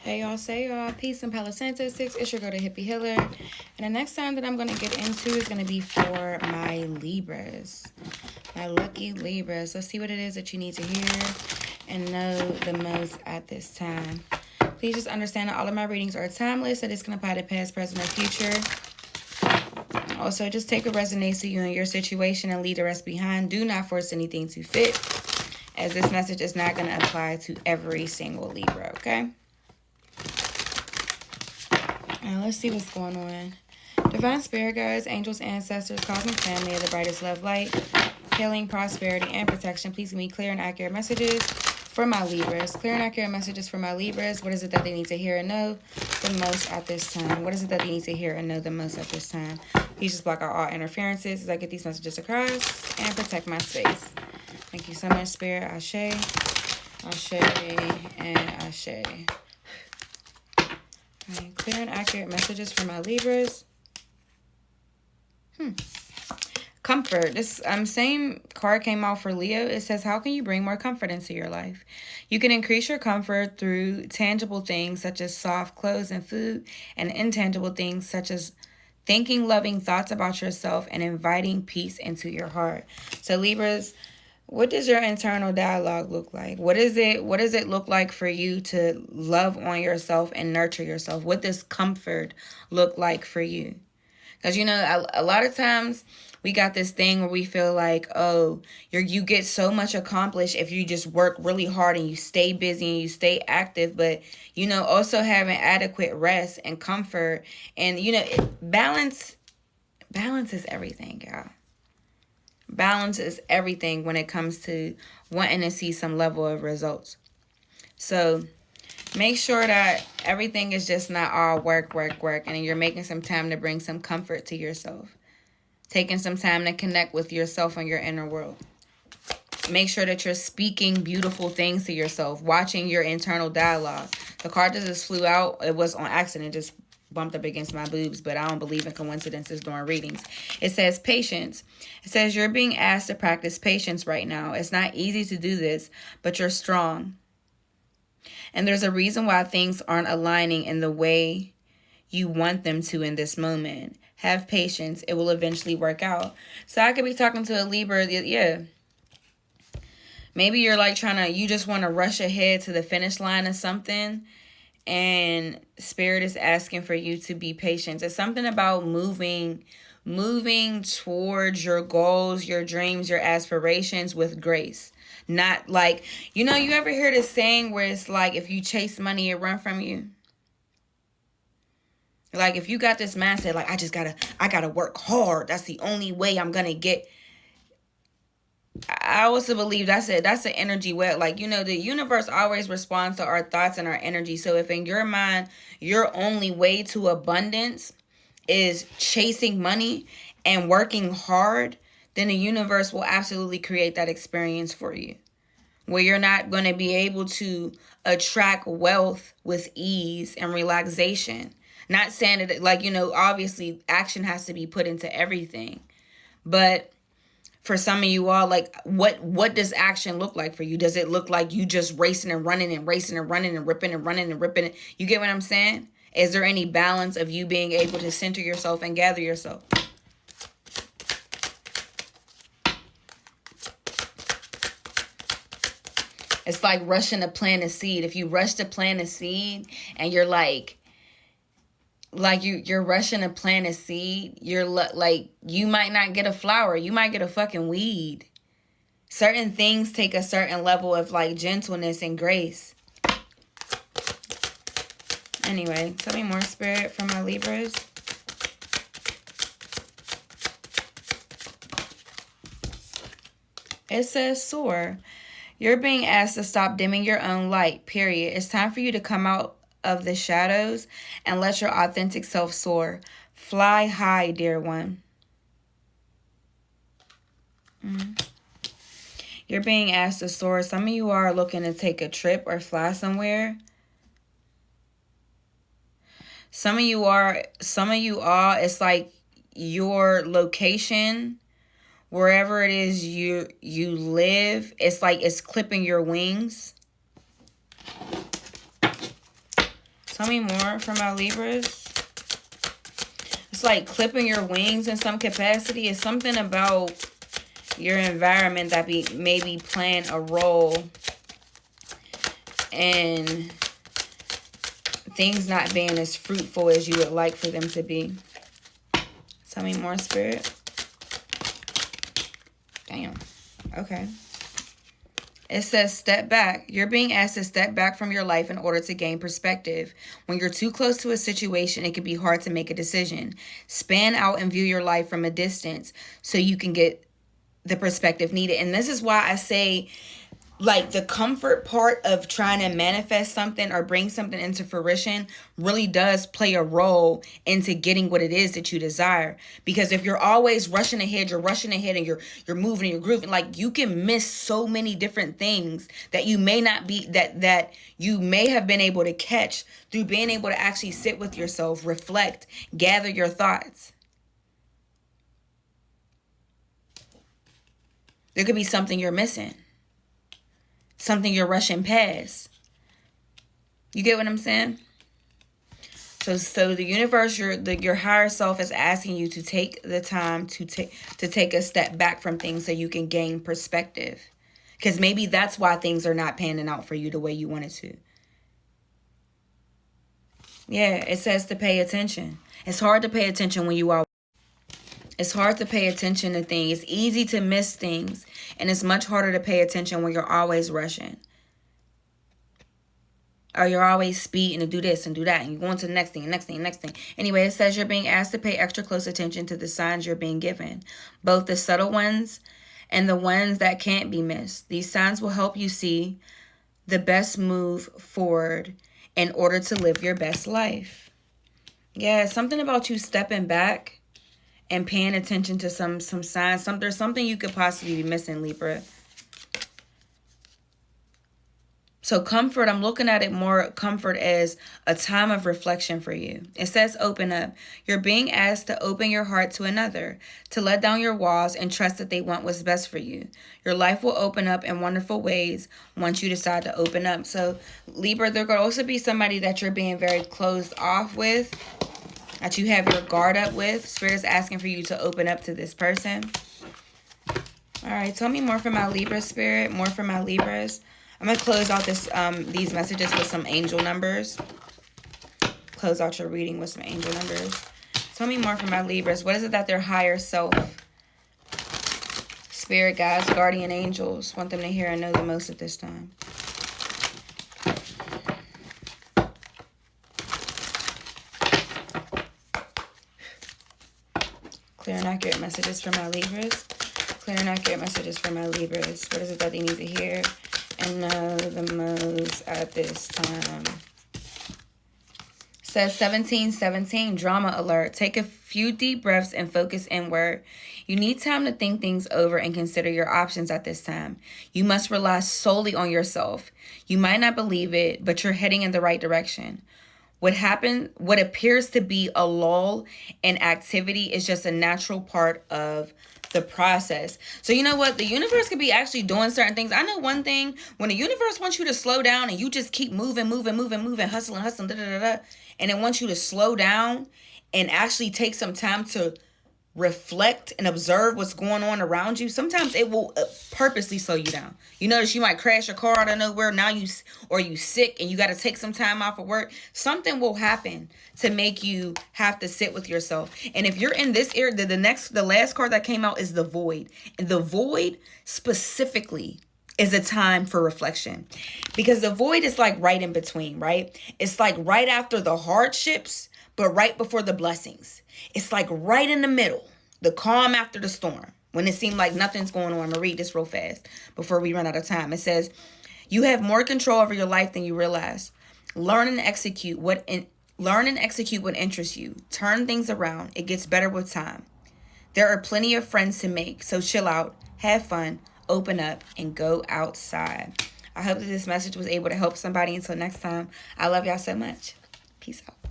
Hey y'all, say y'all, peace and Palo Santo 6. It's your girl, the Hippie Healer. And the next time that I'm going to get into is going to be for my Libras. My lucky Libras. Let's see what it is that you need to hear and know the most at this time. Please just understand that all of my readings are timeless. That it's going to apply to past, present, or future. Also, just take what resonates to you in your situation and leave the rest behind. Do not force anything to fit, as this message is not going to apply to every single Libra, okay? Now let's see what's going on. Divine Spirit Guides, Angels, Ancestors, Cosmic Family of the Brightest Love Light, Healing, Prosperity, and Protection. Please give me clear and accurate messages for my Libras. Clear and accurate messages for my Libras. What is it that they need to hear and know the most at this time? What is it that they need to hear and know the most at this time? Please just block out all interferences as I get these messages across and protect my space. Thank you so much, Spirit. Ashe, Ashe, and Ashe. Right, clear and accurate messages for my Libras. Comfort. This same card came out for Leo. It says, how can you bring more comfort into your life? You can increase your comfort through tangible things such as soft clothes and food, and intangible things such as thinking loving thoughts about yourself and inviting peace into your heart. So Libras, what does your internal dialogue look like? What does it look like for you to love on yourself and nurture yourself? What does comfort look like for you? Because, you know, a lot of times we got this thing where we feel like, oh, you get so much accomplished if you just work really hard and you stay busy and you stay active. But, you know, also having adequate rest and comfort and, you know, balance is everything, y'all. Balance is everything when it comes to wanting to see some level of results. So make sure that everything is just not all work, and you're making some time to bring some comfort to yourself. Taking some time to connect with yourself and your inner world. Make sure that you're speaking beautiful things to yourself, watching your internal dialogue. The card that just flew out, it was on accident, just bumped up against my boobs, but I don't believe in coincidences during readings. It says patience. It says you're being asked to practice patience right now. It's not easy to do this, but you're strong. And there's a reason why things aren't aligning in the way you want them to in this moment. Have patience. It will eventually work out. So I could be talking to a Libra. Yeah. Maybe you're like you just want to rush ahead to the finish line of something. And Spirit is asking for you to be patient. It's something about moving towards your goals, your dreams, your aspirations with grace. Not like, you know, you ever hear this saying where it's like, if you chase money, it run from you? Like, if you got this mindset, like, I gotta work hard. That's the only way I'm gonna get. I also believe that's an energy well. Like, you know, the universe always responds to our thoughts and our energy. So if in your mind, your only way to abundance is chasing money and working hard, then the universe will absolutely create that experience for you. Where you're not going to be able to attract wealth with ease and relaxation. Not saying that, like, you know, obviously action has to be put into everything. But for some of you all, like, what does action look like for you? Does it look like you just racing and running and racing and running and ripping and running and ripping? You get what I'm saying? Is there any balance of you being able to center yourself and gather yourself? It's like rushing to plant a seed. If you rush to plant a seed and you're you're rushing to plant a seed, you're like, you might not get a flower. You might get a fucking weed. Certain things take a certain level of like gentleness and grace. Anyway, tell me more, Spirit, from my Libras. It says soar. You're being asked to stop dimming your own light, period. It's time for you to come out of the shadows and let your authentic self soar. Fly high, dear one. You're being asked to soar. Some of you are looking to take a trip or fly somewhere. Some of you all, it's like your location, wherever it is you live, it's like it's clipping your wings. Tell me more from our Libras. It's like clipping your wings in some capacity. It's something about your environment that maybe playing a role in things not being as fruitful as you would like for them to be. Tell me more, Spirit. Damn. Okay. It says step back. You're being asked to step back from your life in order to gain perspective. When you're too close to a situation, it can be hard to make a decision. Span out and view your life from a distance so you can get the perspective needed. And this is why I say, like, the comfort part of trying to manifest something or bring something into fruition really does play a role into getting what it is that you desire. Because if you're always rushing ahead and you're moving and you're grooving, like, you can miss so many different things that you may not be, that you may have been able to catch through being able to actually sit with yourself, reflect, gather your thoughts. There could be something you're missing. Something you're rushing past. You get what I'm saying? So the universe, your higher self is asking you to take the time to take a step back from things so you can gain perspective. Because maybe that's why things are not panning out for you the way you wanted to. Yeah, it says to pay attention. It's hard to pay attention when you are. It's hard to pay attention to things. It's easy to miss things. And it's much harder to pay attention when you're always rushing. Or you're always speeding to do this and do that. And you're going to the next thing, next thing, next thing. Anyway, it says you're being asked to pay extra close attention to the signs you're being given. Both the subtle ones and the ones that can't be missed. These signs will help you see the best move forward in order to live your best life. Yeah, something about you stepping back and paying attention to some signs. There's something you could possibly be missing, Libra. So comfort, I'm looking at it more comfort as a time of reflection for you. It says open up. You're being asked to open your heart to another, to let down your walls and trust that they want what's best for you. Your life will open up in wonderful ways once you decide to open up. So Libra, there could also be somebody that you're being very closed off with, that you have your guard up with. Spirit is asking for you to open up to this person. All right, tell me more from my Libra, Spirit. More from my Libras. I'm going to close out these messages with some angel numbers. Close out your reading with some angel numbers. Tell me more from my Libras. What is it that their higher self, spirit guides, guardian angels, want them to hear and know the most at this time? Clear and accurate messages for my Libras. Clear and accurate messages for my Libras. What is it that they need to hear and know the most at this time? Says 1717, drama alert. Take a few deep breaths and focus inward. You need time to think things over and consider your options at this time. You must rely solely on yourself. You might not believe it, but you're heading in the right direction. What appears to be a lull in activity is just a natural part of the process. So you know what? The universe could be actually doing certain things. I know one thing, when the universe wants you to slow down and you just keep moving, hustling, and it wants you to slow down and actually take some time to reflect and observe what's going on around you, sometimes it will purposely slow you down. You notice you might crash your car out of nowhere. Now you sick and you got to take some time off of work. Something will happen to make you have to sit with yourself. And if you're in this area, the last card that came out is the void. And the void specifically is a time for reflection, because the void is like right in between, right? It's like right after the hardships, but right before the blessings. It's like right in the middle, the calm after the storm, when it seemed like nothing's going on. I'm going to read this real fast before we run out of time. It says, you have more control over your life than you realize. Learn and execute what interests you. Turn things around. It gets better with time. There are plenty of friends to make, so chill out, have fun, open up, and go outside. I hope that this message was able to help somebody. Until next time, I love y'all so much. Peace out.